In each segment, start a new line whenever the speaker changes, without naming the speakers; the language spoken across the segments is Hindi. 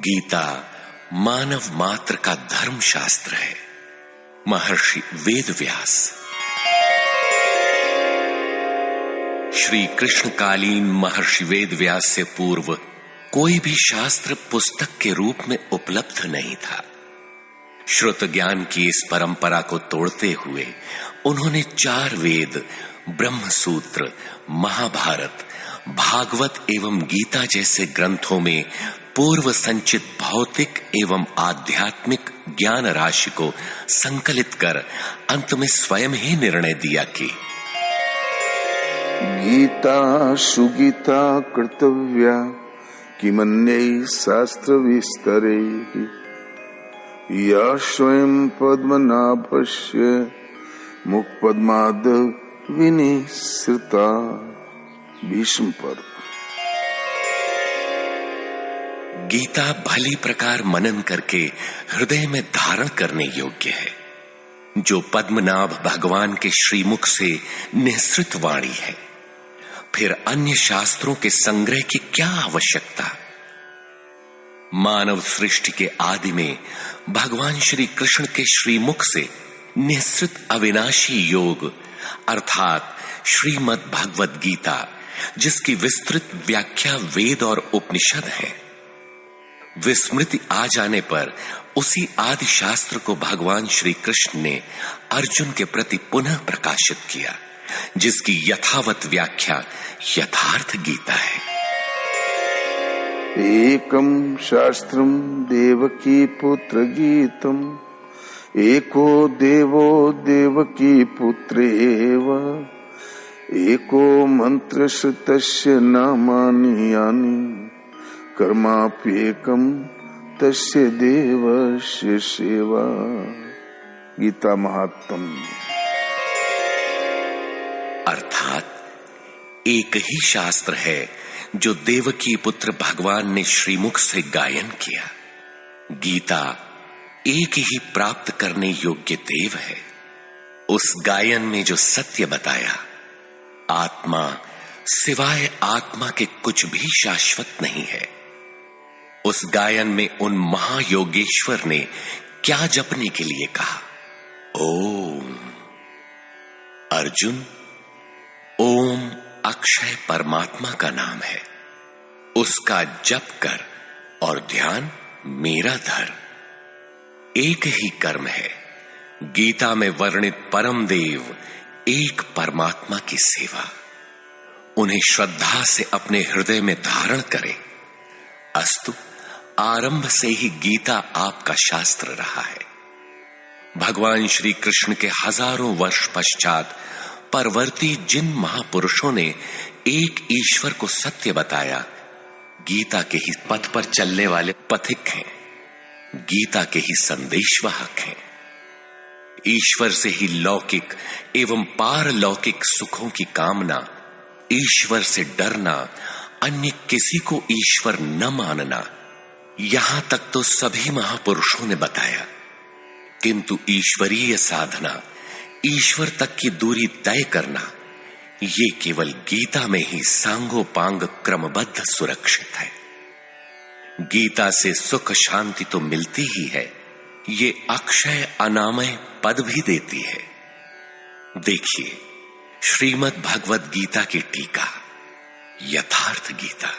गीता मानव मात्र का धर्म शास्त्र है। महर्षि वेदव्यास। श्री कृष्णकालीन महर्षि वेदव्यास से पूर्व कोई भी शास्त्र पुस्तक के रूप में उपलब्ध नहीं था। श्रुत ज्ञान की इस परंपरा को तोड़ते हुए उन्होंने 4 वेद, ब्रह्म सूत्र, महाभारत, भागवत एवं गीता जैसे ग्रंथों में पूर्व संचित भौतिक एवं आध्यात्मिक ज्ञान राशि को संकलित कर अंत में स्वयं ही निर्णय दिया कि
गीता सुगीता कर्तव्या किमन्यै शास्त्र विस्तरैः या स्वयं पद्मनाभस्य मुखपद्माद् विनिसृता। भीष्म पर्व।
गीता भली प्रकार मनन करके हृदय में धारण करने योग्य है, जो पद्मनाभ भगवान के श्रीमुख से निःसृत वाणी है। फिर अन्य शास्त्रों के संग्रह की क्या आवश्यकता। मानव सृष्टि के आदि में भगवान श्री कृष्ण के श्रीमुख से निःसृत अविनाशी योग अर्थात श्रीमद् भगवद गीता, जिसकी विस्तृत व्याख्या वेद और उपनिषद है, विस्मृति आ जाने पर उसी आदि शास्त्र को भगवान श्री कृष्ण ने अर्जुन के प्रति पुनः प्रकाशित किया, जिसकी यथावत व्याख्या यथार्थ गीता है।
एकम शास्त्रम देवकी पुत्र गीतम एको देवो देवकी पुत्रेव एको मंत्र तस्य नामानि यानि कर्माप्येकम तस्य देवस्य सेवा। गीता महात्म्य।
अर्थात एक ही शास्त्र है जो देवकी पुत्र भगवान ने श्रीमुख से गायन किया। गीता एक ही प्राप्त करने योग्य देव है। उस गायन में जो सत्य बताया, आत्मा सिवाय आत्मा के कुछ भी शाश्वत नहीं है। उस गायन में उन महायोगेश्वर ने क्या जपने के लिए कहा। ओम। अर्जुन, ओम अक्षय परमात्मा का नाम है, उसका जप कर और ध्यान मेरा धर। एक ही कर्म है। गीता में वर्णित परम देव एक परमात्मा की सेवा। उन्हें श्रद्धा से अपने हृदय में धारण करें। अस्तु, आरंभ से ही गीता आपका शास्त्र रहा है। भगवान श्री कृष्ण के हजारों वर्ष पश्चात परवर्ती जिन महापुरुषों ने एक ईश्वर को सत्य बताया, गीता के ही पथ पर चलने वाले पथिक हैं, गीता के ही संदेशवाहक हैं। ईश्वर से ही लौकिक एवं पारलौकिक सुखों की कामना, ईश्वर से डरना, अन्य किसी को ईश्वर न मानना, यहां तक तो सभी महापुरुषों ने बताया। किंतु ईश्वरीय साधना, ईश्वर तक की दूरी तय करना, ये केवल गीता में ही सांगोपांग क्रमबद्ध सुरक्षित है। गीता से सुख शांति तो मिलती ही है, ये अक्षय अनामय पद भी देती है। देखिए श्रीमद् भगवद गीता की टीका, यथार्थ गीता।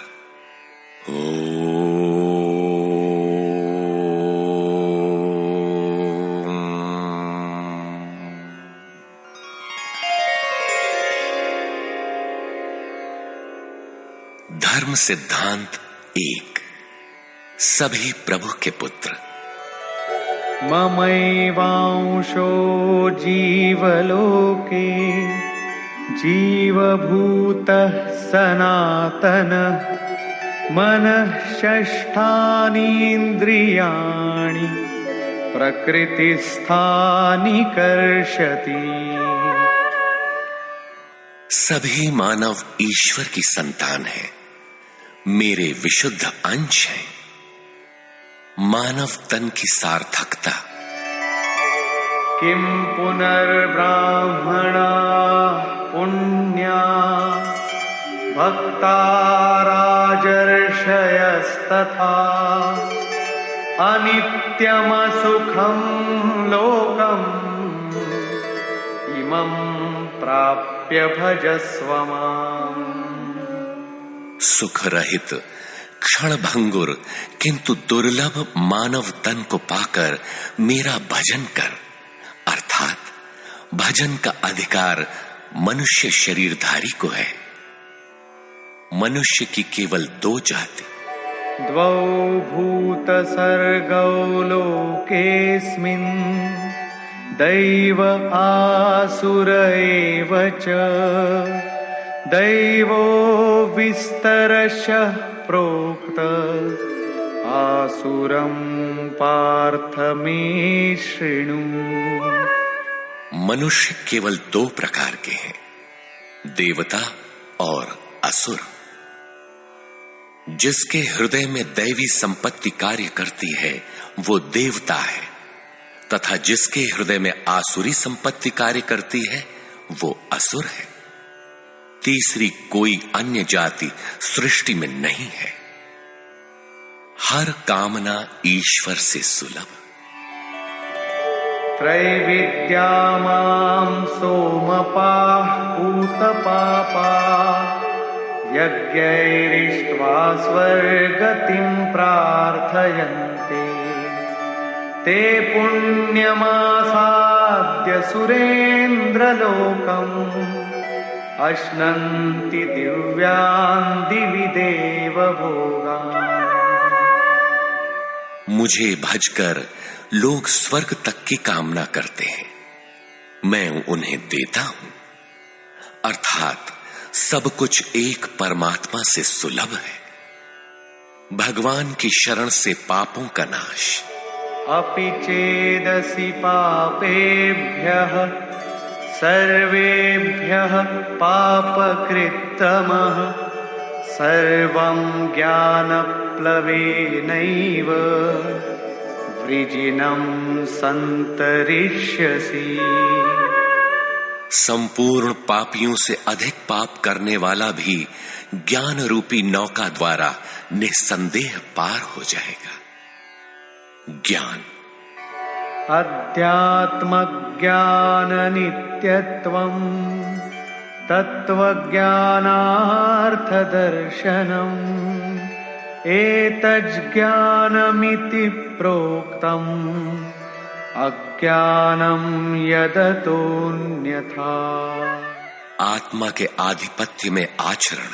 धर्म सिद्धांत 1। सभी प्रभु के पुत्र।
ममैवांशो जीवलोके जीवभूतः सनातनः मनः षष्ठानीन्द्रियाणि प्रकृतिस्थानि कर्षति।
सभी मानव ईश्वर की संतान है, मेरे विशुद्ध अंश हैं। मानव तन की सार्थकता।
किम पुनर्ब्राह्मणा पुण्या भक्ता राजर्षयस्तथा अनित्यमसुखं लोकम् इमं प्राप्य भजस्व माम्।
सुख रहित क्षण भंगुर किंतु दुर्लभ मानव तन को पाकर मेरा भजन कर, अर्थात भजन का अधिकार मनुष्य शरीरधारी को है। मनुष्य की केवल दो जाति,
द्वौ भूत सर्गौ लोकेस्मिन् दैव आसुर एव च। दैवो विस्तरशः प्रोक्त आसुरं पार्थ मे शृणु।
मनुष्य केवल दो प्रकार के हैं, देवता और असुर। जिसके हृदय में दैवी संपत्ति कार्य करती है वो देवता है, तथा जिसके हृदय में आसुरी संपत्ति कार्य करती है वो असुर है। तीसरी कोई अन्य जाति सृष्टि में नहीं है। हर कामना ईश्वर से सुलभ।
त्रैविद्या मां सोमपाः पूतपापाः यज्ञैरिष्ट्वा स्वर्गतिं प्रार्थयन्ते। ते पुण्यमासाद्य सुरेन्द्रलोकम् अश्नन्ति दिव्यान् दिवि देवभोगान्।
मुझे भजकर लोग स्वर्ग तक की कामना करते हैं, मैं उन्हें देता हूं। अर्थात सब कुछ एक परमात्मा से सुलभ है। भगवान की शरण से पापों का नाश।
अपि चेदसि पापेभ्यः सर्वेभ्यः पापकृत्तमः सर्वं ज्ञानप्लवेनैव वृजिनं सन्तरिष्यसि।
संपूर्ण पापियों से अधिक पाप करने वाला भी ज्ञान रूपी नौका द्वारा निस्संदेह पार हो जाएगा। ज्ञान
अध्यात्मज्ञान नित्यत्वम् तत्त्वज्ञानार्थदर्शनम् एतज्ज्ञानमिति प्रोक्तम् अज्ञानम् यदतोऽन्यथा।
आत्मा के आधिपत्य में आचरण,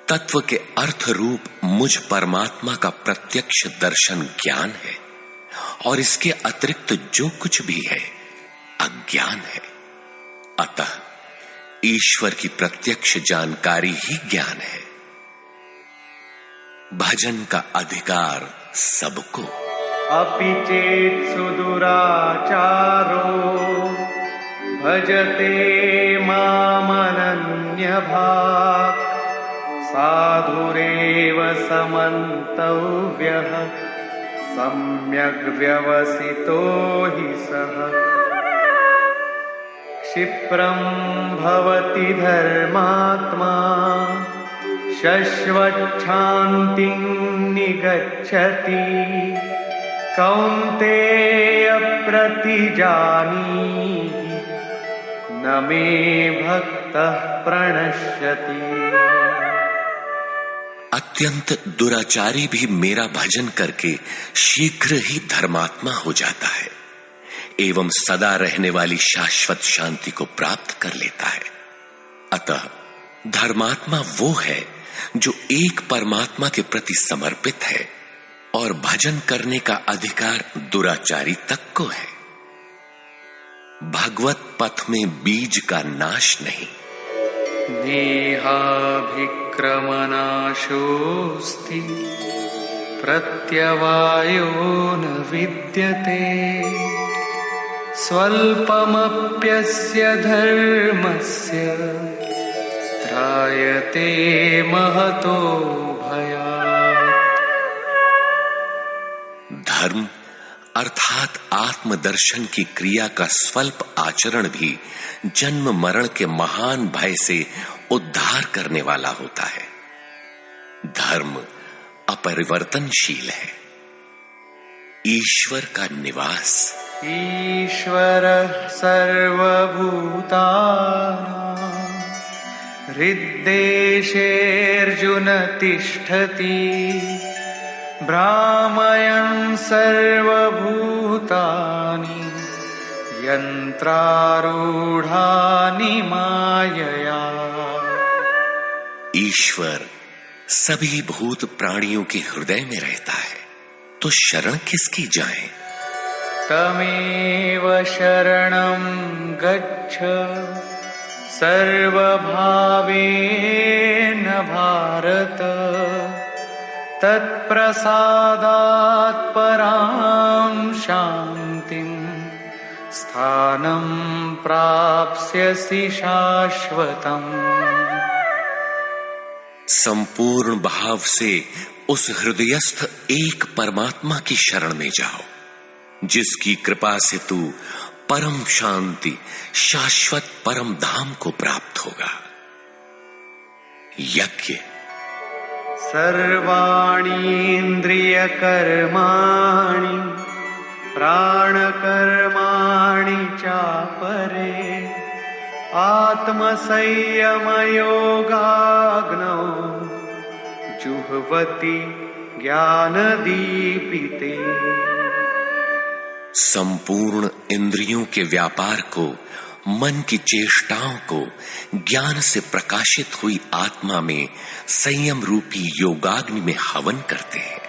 तत्व के अर्थ रूप मुझ परमात्मा का प्रत्यक्ष दर्शन ज्ञान है, और इसके अतिरिक्त जो कुछ भी है अज्ञान है। अतः ईश्वर की प्रत्यक्ष जानकारी ही ज्ञान है। भजन का अधिकार सबको।
अपि चेत् सुदुराचारो भजते मामनन्यभाक् साधुरेव समन्तव्यः सम्यग् व्यवसितो हि सः। क्षिप्रं भवति धर्मात्मा शश्वच्छान्तिं निगच्छति कौन्तेय प्रतिजानीहि न मे भक्तः प्रणश्यति।
अत्यंत दुराचारी भी मेरा भजन करके शीघ्र ही धर्मात्मा हो जाता है एवं सदा रहने वाली शाश्वत शांति को प्राप्त कर लेता है। अतः धर्मात्मा वो है जो एक परमात्मा के प्रति समर्पित है, और भजन करने का अधिकार दुराचारी तक को है। भगवत पथ में बीज का नाश नहीं।
नेहाभिक्रमनाशोऽस्ति प्रत्यवायो न विद्यते स्वल्पमप्यस्य धर्मस्य त्रायते महतो भयात्।
धर्म अर्थात आत्मदर्शन की क्रिया का स्वल्प आचरण भी जन्म मरण के महान भय से उद्धार करने वाला होता है। धर्म अपरिवर्तनशील है। ईश्वर का निवास।
ईश्वरः सर्वभूतानां हृद्देशेऽर्जुन तिष्ठति भ्रामयन् सर्वभूतानि यन्त्रारूढानि मायया।
ईश्वर सभी भूत प्राणियों के हृदय में रहता है, तो शरण किसकी जाएं?
तमेव शरणं गच्छ सर्वभावेन भारत तत्प्रसादात् परां शान्तिं स्थानं प्राप्स्यसि शाश्वतम्।
संपूर्ण भाव से उस हृदयस्थ एक परमात्मा की शरण में जाओ, जिसकी कृपा से तू परम शांति शाश्वत परम धाम को प्राप्त होगा। यज्ञ।
सर्वाणीन्द्रियकर्माणि प्राणकर्माणि चापरे आत्मसंयमयोगाग्नौ जुह्वति ज्ञानदीपिते।
संपूर्ण इंद्रियों के व्यापार को, मन की चेष्टाओं को ज्ञान से प्रकाशित हुई आत्मा में संयम रूपी योगाग्नि में हवन करते हैं।